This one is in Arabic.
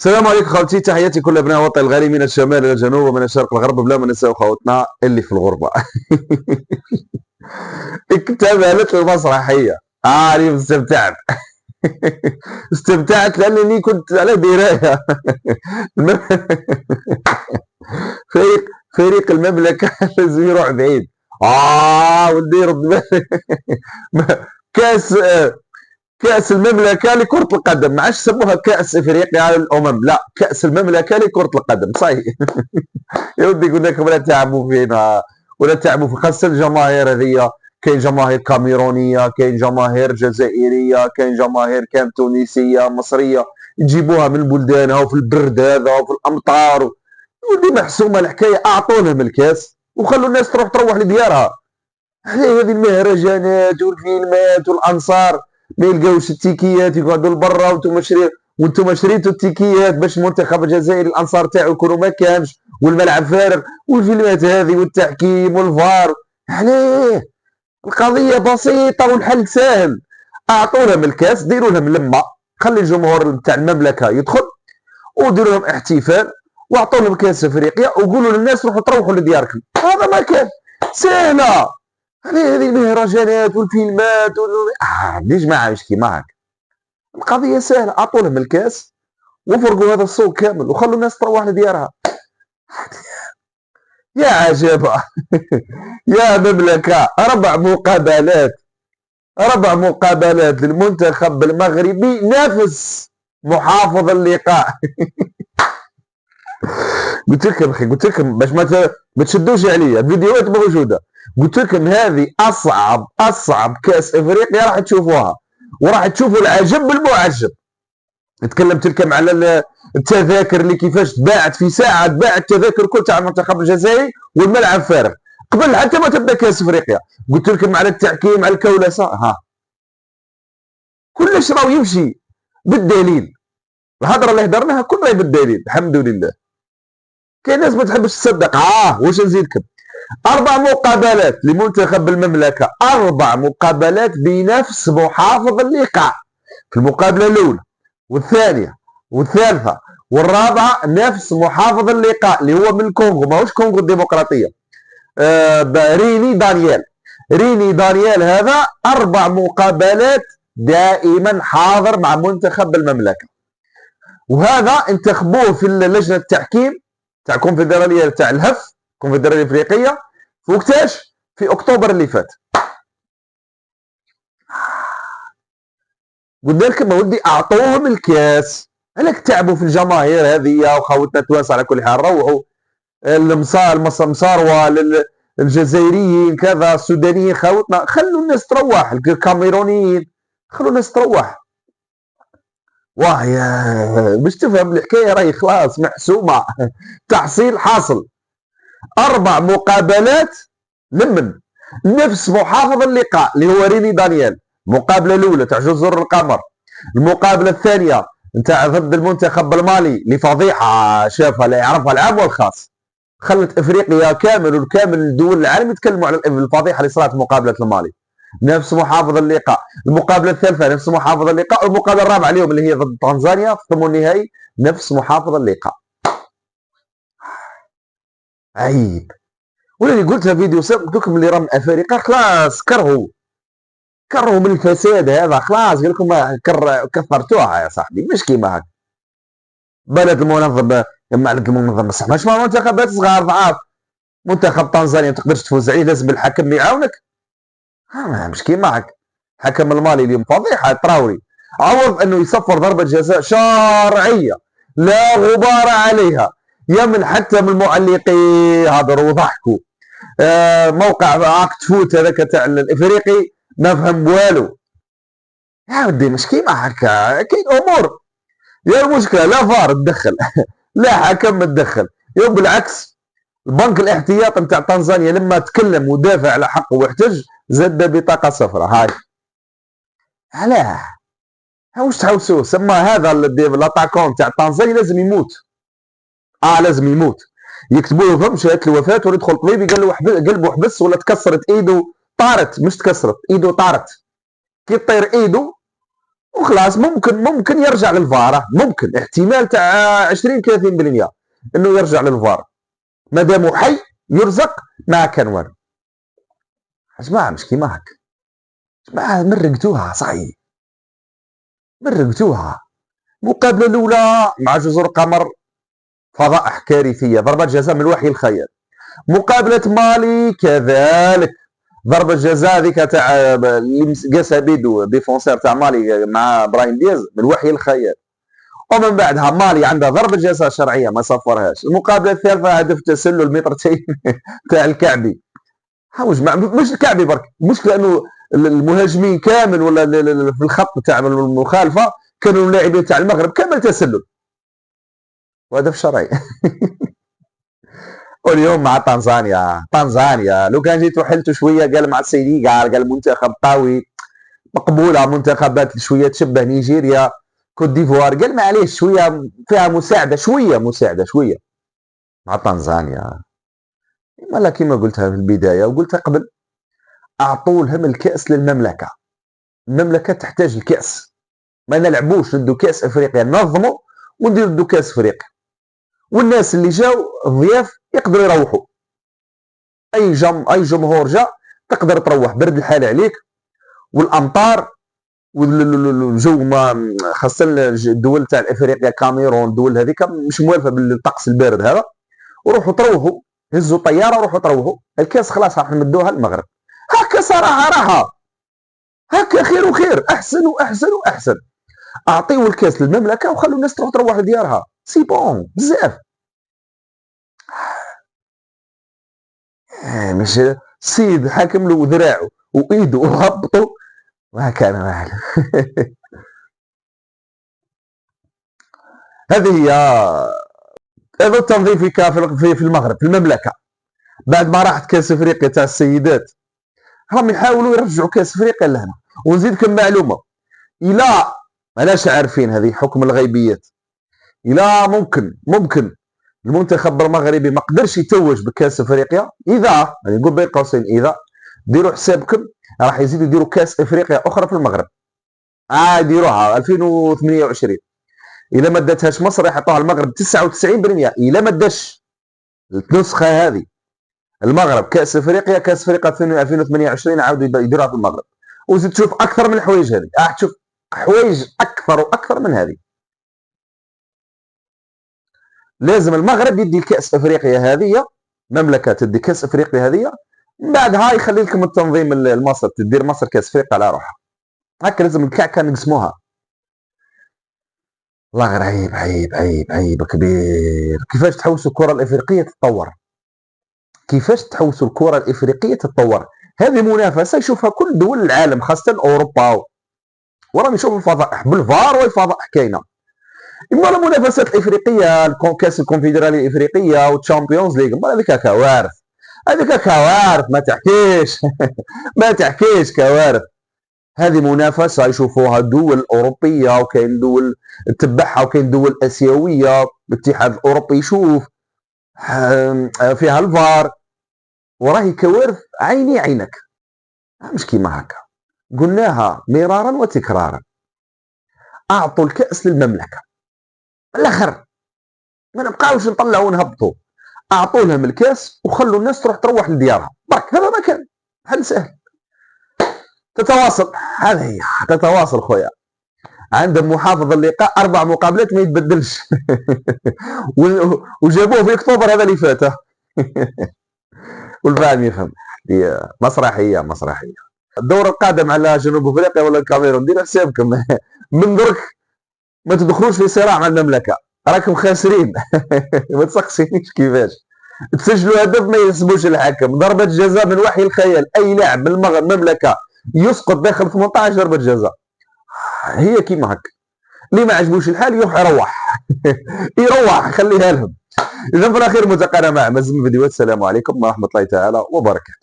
السلام عليكم خوتي، تحياتي كل ابناء وطن الغالي من الشمال الى الجنوب ومن الشرق الغرب، بلا ما ننساو خوتنا اللي في الغربه. اكتملت المسرحيه. اليوم استمتعت. استمتعت لانني كنت على درايه. فريق فريق المملكه لازم يروح بعيد. ودي رد بالي. كاس كأس المملكة لكرة القدم، ما عادش سموها كأس افريقيا للأمم، لا كأس المملكة لكرة القدم صحيح. يا ودي قلنا لكم ولا تعبوا فينا، ولا تعبوا في خاصة الجماهير هذيا. كاين جماهير كاميرونية، كاين جماهير جزائرية، كاين جماهير كان تونسية مصرية، يجيبوها من بلدانها وفي البرد هذا وفي الأمطار. ودي محسومة الحكاية، أعطونا من الكاس وخلوا الناس تروح لديارها. هذه المهرجانات والفيلمات والانصار ما يلقاوش التيكيات، يقعدوا لبرا وانتم شريتوا التيكيات باش المنتخب الجزائري الانصار تاعو يكونوا ما كانش، والملعب فارغ، والفيلمات هذه والتحكيم والفار. عليه القضيه بسيطه والحل سهل. اعطوا لهم الكاس، ديروا لهم لمه، خلي الجمهور تاع المملكه يدخل، وديروا لهم احتفال، واعطوا لهم كاس افريقيا، وقولوا للناس روحوا لدياركم. هذا ما كان سهله. هذه المهرجانات والفيلمات ليش ما عايش كيما هاك. القضيه سهله، اعطوا لهم الكاس وفرقوا هذا السوق كامل وخلوا الناس تروح لديارها. يا عجبه. يا مملكه، اربع مقابلات للمنتخب المغربي نفس محافظ اللقاء. قلت لكم اخي، قلت لكم باش ما تشدوش عليا، الفيديوهات موجوده. قلت لكم هذه اصعب كاس افريقيا راح تشوفوها، وراح تشوفوا العجب بالمعجب. تكلمت لكم على التذاكر اللي كيفاش تباعت في ساعه، تباعت التذاكر كل تاع المنتخب الجزائري والملعب فارغ قبل حتى ما تبدا كاس افريقيا. قلت لكم على التحكيم، على الكولسه، كلش راهو يمشي بالدليل. الهضره اللي هدرناها كلها بالدليل الحمد لله. كاين ناس ما تحبش تصدق. واش نزيدكم؟ 4 مقابلات لمنتخب المملكة، 4 مقابلات بنفس محافظ اللقاء. في المقابلة الأولى والثانية والثالثة والرابعة نفس محافظ اللقاء اللي هو من الكونغو، ماهوش كونغو الديمقراطية. ريني دانيال هذا 4 مقابلات دائما حاضر مع منتخب المملكة. وهذا انتخبوه في لجنة التحكيم تاع الكونفدرالية تاع الهف، الكونفدرالية الافريقية، في وقتاش؟ في اكتوبر اللي فات. قلنا لكم ودي اعطوهم الكاس، عليك تعبوا في الجماهير هذه وخوتنا التوانسه. على كل حال روحوا المصاروه الجزائريين كذا، السودانيين خوتنا، خلوا الناس تروح، الكاميرونيين خلوا الناس تروح. يا باش تفهم الحكايه راهي خلاص محسومه. تحصيل حاصل. 4 مقابلات لمن نفس محافظ اللقاء اللي هو ريني دانيال. المقابله الاولى تاع جزر القمر، المقابله الثانيه نتاع ضد المنتخب المالي لفضيحه شافها لا يعرفها العام والخاص، خلت افريقيا كامل وكامل الدول العالم يتكلموا على الفضيحه اللي صارت مقابله المالي. نفس محافظ اللقاء. المقابله الثالثه نفس محافظ اللقاء، والمقابله الرابعه اليوم اللي هي ضد تنزانيا في الثمن النهائي نفس محافظ اللقاء. عيب. واللي قلتها فيديو سابق، قلت لكم اللي راه من افريقيا خلاص كرهوا من الفساد هذا، خلاص قال لكم كثرتوها يا صاحبي، مش كيما هكا. بلد المنظم معلق المنظم بصح مش مع منتخبات صغار ضعاف. منتخب تنزانيا ما تقدرش تفوز عليه، لازم الحكم يعاونك. مش كيما هكا. حكم المالي اليوم فضيحه، تراوري عوض انه يصفر ضربه جزاء شرعيه لا غبار عليها، يمن حتى من المعلقين هضروا وضحكوا. موقع اكت فوت هذاك تاع الافريقي ما فهم والو. يا ودي مش كيما هكا، كاين امور. يا المشكله لا فار تدخل لا حكم تدخل، يوم بالعكس. البنك الاحتياطي نتاع تنزانيا لما تكلم ودافع على حقه واحتج زاد بطاقه صفراء. هاي علاه واش تحوسوه؟ سما هذا لاتاكون تاع تنزانيا لازم يموت. لازم يموت. يكتبوا له فهم شهاده الوفاه، ولا يدخل طبيب قال له قلبه حبس ولا تكسرت ايده، طارت مش تكسرت ايده، طارت. كي تطير ايده وخلاص ممكن يرجع للفار، ممكن احتمال تاع 20 30% انه يرجع للفار ما دامو حي يرزق ما كان والو. جماعه مش كيما هكا، جماعه مرقتوها صحيح، مرقتوها. المقابله الاولى مع جزر القمر فضائح كارثيه، ضربه جزاء من الوحي الخيال. مقابله مالي كذلك، ضربه جزاء هذيك تاع اللي قاسها بيدو ديفونسير تاع مالي مع ابراهيم دياز من الوحي الخيال. ومن بعدها مالي عندها ضربه جزاء شرعيه ما صفرهاش. المقابله الثالثه هدف تسلل مترتين تاع الكعبي. مش الكعبي برك، مش لانه المهاجمين كامل ولا في الخط تاع المخالفه كانوا اللاعبين تاع المغرب كامل تسلل وهدف شرعي. واليوم مع تنزانيا لو كان جيتوا حلتوا شويه قال مع السيدي قال منتخب قوي مقبوله، منتخبات شويه تشبه نيجيريا كوت ديفوار، قال معليش شويه فيها مساعده شويه مع تنزانيا. ولا كما قلتها في البدايه وقلتها قبل، اعطوا لهم الكاس للمملكه، المملكه تحتاج الكاس، ما نلعبوش ضد كاس افريقيا، ننظموا ونديروا ضد كاس افريقيا، والناس اللي جاو الضياف يقدروا يروحوا. اي جمهور جا تقدر تروح، برد الحال عليك والامطار والجو ما خاصه الدول تاع افريقيا كاميرون الدول هذيك مش موالفه بالطقس البارد هذا، وروحوا تروحوا هزوا طياره وروحوا تروحوا. الكاس خلاص راح نمدوها للمغرب. هكا صراحه راحه، هكا خير وخير، احسن واحسن. اعطيوا الكاس للمملكه وخلوا الناس تروح لديارها، سي بون بزاف. مش السيد حاكم له ذراعه وايده وهبطوا ما كان معلم. هذه هي هذا التنظيم في المغرب في المملكه. بعد ما راحت كاس افريقيا تاع السيدات راهم يحاولوا يرجعوا كاس افريقيا لهنا. ونزيدكم معلومه، الى ماناش عارفين هذه حكم الغيبيات، الى ممكن المنتخب المغربي ما قدرش يتوج بكاس افريقيا، اذا نقول بين قوسين اذا ديروا حسابكم راح يزيدوا يديروا كاس افريقيا اخرى في المغرب، يديروها 2028. اذا ما داتهاش مصر يحطوها المغرب 99%، اذا ما داش النسخه هذه المغرب كاس افريقيا 2028 عاودوا يديروها في المغرب. وزيد تشوف اكثر من الحوايج هذه، تشوف حوايج اكثر واكثر من هذه. لازم المغرب يدي الكاس افريقيا هذه، مملكه تدي كاس افريقيا هذه، من بعدها يخلي لكم التنظيم المصر تدير مصر كاس افريقيا على روحها. هكا لازم الكعكه نقسموها. والله غير عيب كبير. كيفاش تحوسوا الكره الافريقيه تتطور، كيفاش تحوسوا الكره الافريقيه تتطور. هذه منافسه يشوفها كل دول العالم خاصه اوروبا، وراني نشوف الفضائح بالفار والفضائح كاينه. اما المنافسات الافريقيه كاس الكونفدراليه الافريقيه والتشامبيونز ليغ، هذيك كوارث، ما تحكيش. ما تحكيش كوارث. هذه منافسه يشوفوها دول اوروبيه وكاين دول تتبعها وكاين دول اسيويه، الاتحاد الاوروبي يشوف فيها الفار، وراهي كوارث عيني عينك. مش كيما هكا، قلناها مرارا وتكرارا، اعطوا الكاس للمملكه الاخر، ما نبقاوش نطلعوا ونهبطوا. اعطوا لهم الكاس وخلوا الناس تروح لديارها برك، هذا ما كان حل سهل. تتواصل، هذا هي تتواصل خويا. عندهم محافظ اللقاء 4 مقابلات ما يتبدلش. وجابوه في اكتوبر هذا اللي فات. والفاهم يفهم. مسرحيه. الدور القادم على جنوب افريقيا ولا الكاميرون، ديروا حسابكم. من درك ما تدخلوش في صراع مع المملكه، راكم خاسرين. ما تسقسينيش كيفاش تسجلوا هدف ما يحسبوش الحكم، ضربه جزاء من وحي الخيال، اي لاعب من المملكه يسقط داخل 18 ضربه جزاء. هي كيما هكا، اللي ما عجبوش الحال يروح. يروح خليها لهم. اذا في الاخير ملتقانا مع مزيد من الفيديوهات. السلام عليكم ورحمه الله تعالى وبركاته.